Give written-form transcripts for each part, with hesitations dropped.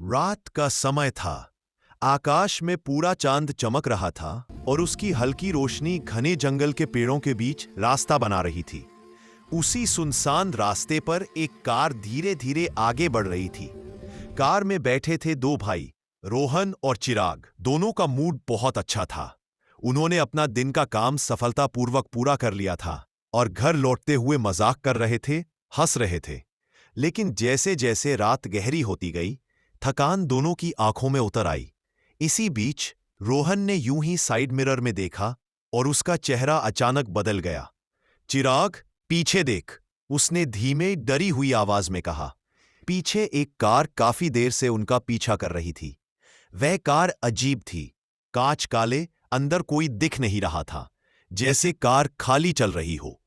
रात का समय था। आकाश में पूरा चांद चमक रहा था और उसकी हल्की रोशनी घने जंगल के पेड़ों के बीच रास्ता बना रही थी। उसी सुनसान रास्ते पर एक कार धीरे धीरे आगे बढ़ रही थी। कार में बैठे थे दो भाई, रोहन और चिराग। दोनों का मूड बहुत अच्छा था। उन्होंने अपना दिन का काम सफलतापूर्वक पूरा कर लिया था और घर लौटते हुए मजाक कर रहे थे, हंस रहे थे। लेकिन जैसे जैसे रात गहरी होती गई, थकान दोनों की आंखों में उतर आई। इसी बीच रोहन ने यूं ही साइड मिरर में देखा और उसका चेहरा अचानक बदल गया। चिराग, पीछे देख, उसने धीमे डरी हुई आवाज में कहा। पीछे एक कार काफी देर से उनका पीछा कर रही थी। वह कार अजीब थी। कांच काले, अंदर कोई दिख नहीं रहा था, जैसे कार खाली चल रही हो।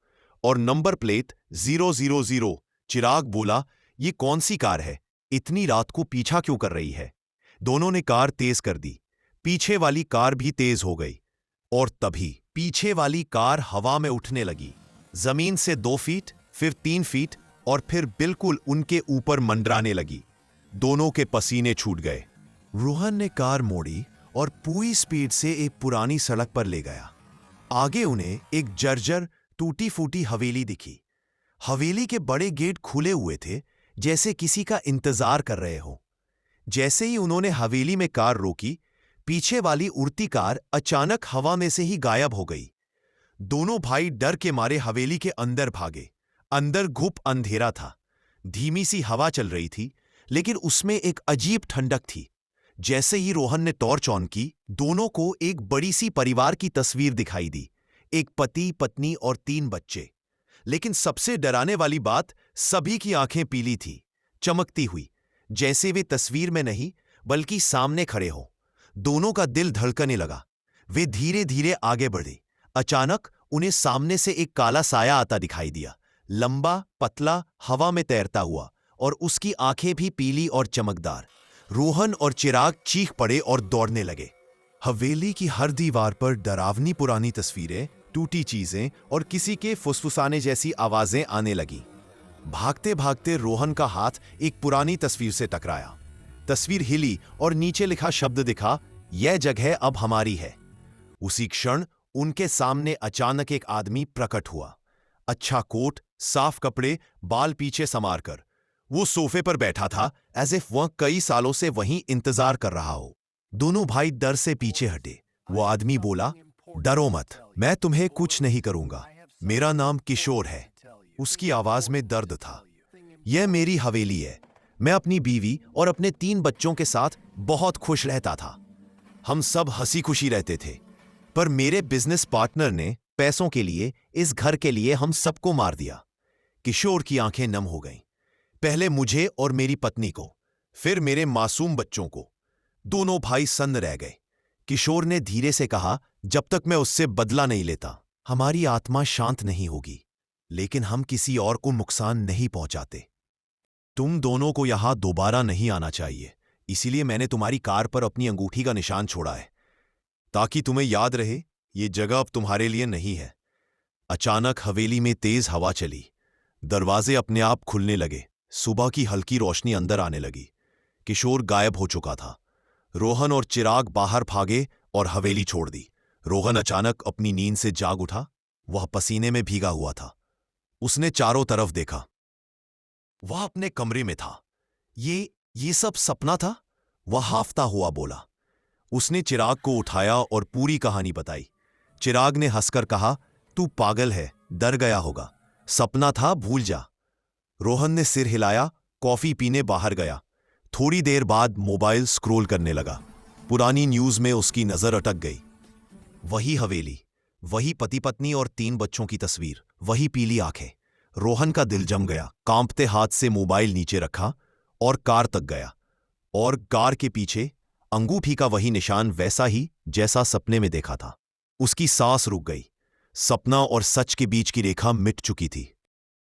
और नंबर प्लेट 000। चिराग बोला, ये कौन सी कार है? इतनी रात को पीछा क्यों कर रही है? दोनों ने कार तेज कर दी। पीछे वाली कार भी तेज हो गई और तभी पीछे वाली कार हवा में उठने लगी। जमीन से 2 फीट, फिर 3 फीट और फिर बिल्कुल उनके ऊपर मंडराने लगी। दोनों के पसीने छूट गए। रोहन ने कार मोड़ी और पूरी स्पीड से एक पुरानी सड़क पर ले गया। आगे उन्हें एक जर्जर टूटी फूटी हवेली दिखी। हवेली के बड़े गेट खुले हुए थे, जैसे किसी का इंतजार कर रहे हो। जैसे ही उन्होंने हवेली में कार रोकी, पीछे वाली उड़ती कार अचानक हवा में से ही गायब हो गई। दोनों भाई डर के मारे हवेली के अंदर भागे। अंदर घुप अंधेरा था। धीमी सी हवा चल रही थी, लेकिन उसमें एक अजीब ठंडक थी। जैसे ही रोहन ने टॉर्च ऑन की, दोनों को एक बड़ी सी परिवार की तस्वीर दिखाई दी। एक पति, पत्नी और 3 बच्चे। लेकिन सबसे डराने वाली बात, सभी की आंखें पीली थी, चमकती हुई, जैसे वे तस्वीर में नहीं बल्कि सामने खड़े हो। दोनों का दिल धड़कने लगा। वे धीरे धीरे आगे बढ़े। अचानक उन्हें सामने से एक काला साया आता दिखाई दिया। लंबा, पतला, हवा में तैरता हुआ, और उसकी आंखें भी पीली और चमकदार। रोहन और चिराग चीख पड़े और दौड़ने लगे। हवेली की हर दीवार पर डरावनी पुरानी तस्वीरें, टूटी चीजें और किसी के फुसफुसाने जैसी आवाजें आने लगी। भागते भागते रोहन का हाथ एक पुरानी तस्वीर से टकराया। तस्वीर हिली और नीचे लिखा शब्द दिखा, यह जगह अब हमारी है। उसी क्षण उनके सामने अचानक एक आदमी प्रकट हुआ। अच्छा कोट, साफ कपड़े, बाल पीछे संवारकर। वो सोफे पर बैठा था, एज इफ वह कई सालों से वहीं इंतजार कर रहा हो। दोनों भाई डर से पीछे हटे। वो आदमी बोला, डरो मत, मैं तुम्हें कुछ नहीं करूंगा। मेरा नाम किशोर है। उसकी आवाज में दर्द था। यह मेरी हवेली है। मैं अपनी बीवी और अपने 3 बच्चों के साथ बहुत खुश रहता था। हम सब हंसी खुशी रहते थे, पर मेरे बिजनेस पार्टनर ने पैसों के लिए, इस घर के लिए हम सबको मार दिया। किशोर की आंखें नम हो गईं। पहले मुझे और मेरी पत्नी को, फिर मेरे मासूम बच्चों को। दोनों भाई सन्न रह गए। किशोर ने धीरे से कहा, जब तक मैं उससे बदला नहीं लेता, हमारी आत्मा शांत नहीं होगी। लेकिन हम किसी और को नुकसान नहीं पहुंचाते। तुम दोनों को यहां दोबारा नहीं आना चाहिए, इसीलिए मैंने तुम्हारी कार पर अपनी अंगूठी का निशान छोड़ा है, ताकि तुम्हें याद रहे ये जगह अब तुम्हारे लिए नहीं है। अचानक हवेली में तेज हवा चली। दरवाजे अपने आप खुलने लगे। सुबह की हल्की रोशनी अंदर आने लगी। किशोर गायब हो चुका था। रोहन और चिराग बाहर भागे और हवेली छोड़ दी। रोहन अचानक अपनी नींद से जाग उठा। वह पसीने में भीगा हुआ था। उसने चारों तरफ देखा। वह अपने कमरे में था। ये सब सपना था? वह हाफता हुआ बोला। उसने चिराग को उठाया और पूरी कहानी बताई। चिराग ने हंसकर कहा, तू पागल है, डर गया होगा, सपना था, भूल जा। रोहन ने सिर हिलाया, कॉफी पीने बाहर गया। थोड़ी देर बाद मोबाइल स्क्रॉल करने लगा। पुरानी न्यूज में उसकी नजर अटक गई। वही हवेली, वही पति पत्नी और 3 बच्चों की तस्वीर, वही पीली आंखें। रोहन का दिल जम गया। कांपते हाथ से मोबाइल नीचे रखा और कार तक गया। और कार के पीछे अंगूठी का वही निशान, वैसा ही जैसा सपने में देखा था। उसकी सांस रुक गई। सपना और सच के बीच की रेखा मिट चुकी थी।